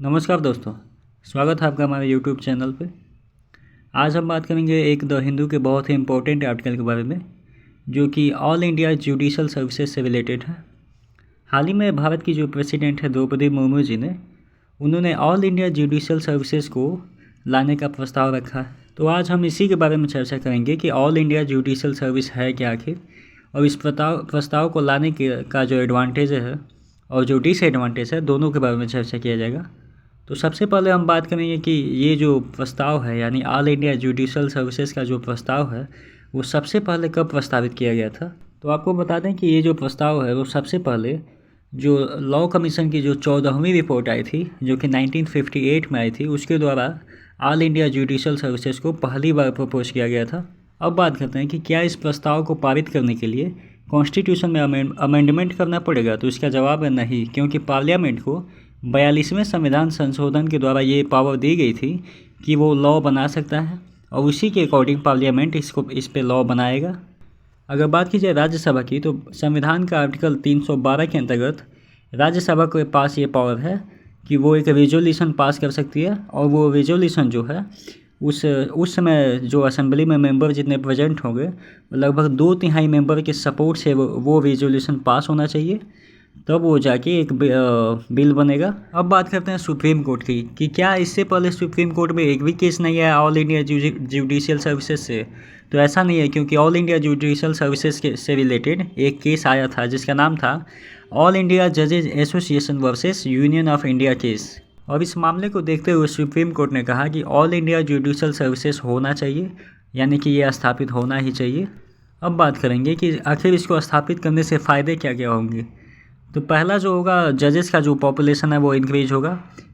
नमस्कार दोस्तों, स्वागत है आपका हमारे यूट्यूब चैनल पे। आज हम बात करेंगे एक द हिंदू के बहुत ही इम्पोर्टेंट आर्टिकल के बारे में, जो कि ऑल इंडिया जुडिशल सर्विसेज से रिलेटेड है। हाल ही में भारत की जो प्रेसिडेंट है द्रौपदी मुर्मू जी ने उन्होंने ऑल इंडिया जुडिशल सर्विसेज को लाने का प्रस्ताव रखा है। तो आज हम इसी के बारे में चर्चा करेंगे कि ऑल इंडिया जुडिशल सर्विस है क्या आखिर, और इस प्रस्ताव को लाने का जो एडवांटेज है और जो डिसएडवांटेज है, दोनों के बारे में चर्चा किया जाएगा। तो सबसे पहले हम बात करेंगे कि ये जो प्रस्ताव है, यानी ऑल इंडिया जुडिशल सर्विसेज का जो प्रस्ताव है, वो सबसे पहले कब प्रस्तावित किया गया था। तो आपको बता दें कि ये जो प्रस्ताव है वो सबसे पहले जो लॉ कमीशन की जो 14वीं रिपोर्ट आई थी, जो कि 1958 में आई थी, उसके द्वारा ऑल इंडिया जुडिशल सर्विसेज को पहली बार प्रपोज किया गया था। अब बात करते हैं कि क्या इस प्रस्ताव को पारित करने के लिए कॉन्स्टिट्यूशन में अमेंडमेंट करना पड़ेगा। तो इसका जवाब है नहीं, क्योंकि पार्लियामेंट को 42वें संविधान संशोधन के द्वारा ये पावर दी गई थी कि वो लॉ बना सकता है, और उसी के अकॉर्डिंग पार्लियामेंट इस पे लॉ बनाएगा। अगर बात की जाए राज्यसभा की, तो संविधान का आर्टिकल 312 के अंतर्गत राज्यसभा के पास ये पावर है कि वो एक रेजोल्यूशन पास कर सकती है, और वो रेजोल्यूशन जो है उस समय जो असेंबली में मेंबर जितने प्रेजेंट होंगे, लगभग 2/3 मेंबर के सपोर्ट से वो रेजोल्यूशन पास होना चाहिए, तब वो जाके एक बिल बनेगा। अब बात करते हैं सुप्रीम कोर्ट की कि क्या इससे पहले सुप्रीम कोर्ट में एक भी केस नहीं आया ऑल इंडिया जुडिशियल सर्विसेज से। तो ऐसा नहीं है, क्योंकि ऑल इंडिया जुडिशियल सर्विसेज से रिलेटेड एक केस आया था जिसका नाम था ऑल इंडिया जजेज association versus union of India case. और इस मामले को देखते हुए सुप्रीम कोर्ट ने कहा कि ऑल इंडिया जुडिशियल सर्विसेज होना चाहिए, यानी कि ये स्थापित होना ही चाहिए। अब बात करेंगे कि आखिर इसको स्थापित करने से फ़ायदे क्या क्या होंगे। तो पहला जो होगा, जजेस का जो पॉपुलेशन है वो इंक्रीज होगा,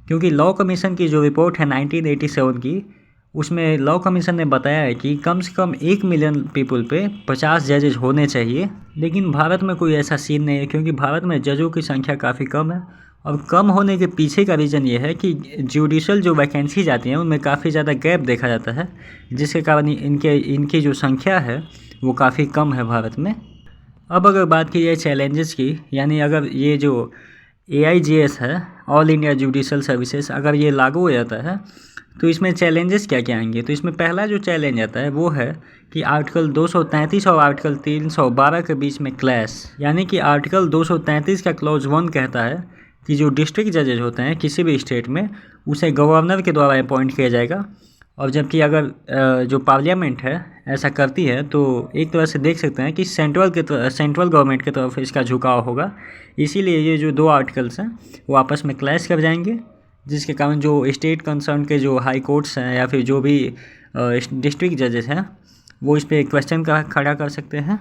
क्योंकि लॉ कमीशन की जो रिपोर्ट है 1987 की, उसमें लॉ कमीशन ने बताया है कि कम से कम 1 मिलियन पीपल पे 50 जजेज होने चाहिए। लेकिन भारत में कोई ऐसा सीन नहीं है, क्योंकि भारत में जजों की संख्या काफ़ी कम है, और कम होने के पीछे का रीज़न ये है कि जुडिशल जो वैकेंसी जाती हैं उनमें काफ़ी ज़्यादा गैप देखा जाता है, जिसके कारण इनकी जो संख्या है वो काफ़ी कम है भारत में। अब अगर बात की जाए चैलेंजेस की, यानी अगर ये जो AIJS है, ऑल इंडिया जुडिशल सर्विसेज, अगर ये लागू हो जाता है तो इसमें चैलेंजेस क्या क्या आएंगे। तो इसमें पहला जो चैलेंज आता है वो है कि आर्टिकल 233 और आर्टिकल 312 के बीच में क्लैश, यानी कि आर्टिकल 233 का क्लॉज 1 कहता है कि जो डिस्ट्रिक्ट जजेज होते हैं किसी भी स्टेट में, उसे गवर्नर के द्वारा अपॉइंट किया जाएगा। और जबकि अगर जो पार्लियामेंट है ऐसा करती है, तो एक तरह से देख सकते हैं कि सेंट्रल गवर्नमेंट की तरफ इसका झुकाव होगा। इसीलिए ये जो दो आर्टिकल्स हैं वो आपस में क्लैश कर जाएंगे, जिसके कारण जो स्टेट कंसर्न के जो हाई कोर्ट्स हैं या फिर जो भी डिस्ट्रिक्ट जजेस हैं वो इस पर क्वेश्चन खड़ा कर सकते हैं।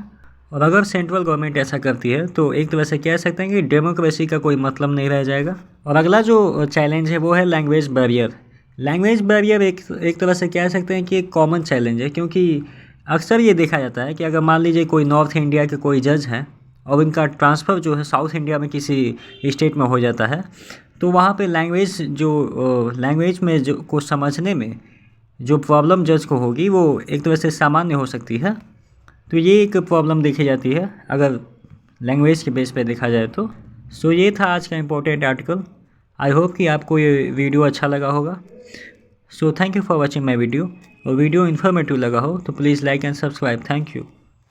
और अगर सेंट्रल गवर्नमेंट ऐसा करती है तो एक तरह से कह सकते हैं कि डेमोक्रेसी का कोई मतलब नहीं रह जाएगा। और अगला जो चैलेंज है वो है लैंग्वेज बैरियर। लैंग्वेज बैरियर एक तरह से कह सकते हैं कि एक कॉमन चैलेंज है, क्योंकि अक्सर ये देखा जाता है कि अगर मान लीजिए कोई नॉर्थ इंडिया के कोई जज हैं और उनका ट्रांसफ़र जो है साउथ इंडिया में किसी स्टेट में हो जाता है, तो वहाँ पे लैंग्वेज में जो को समझने में जो प्रॉब्लम जज को होगी वो एक तरह से सामान्य हो सकती है। तो ये एक प्रॉब्लम देखी जाती है अगर लैंग्वेज के बेस पे देखा जाए तो। सो ये था आज का इम्पोर्टेंट आर्टिकल। आई होप कि आपको ये वीडियो अच्छा लगा होगा। So thank you for watching my video. और वीडियो इन्फॉर्मेटिव लगा हो तो please like and subscribe. Thank you.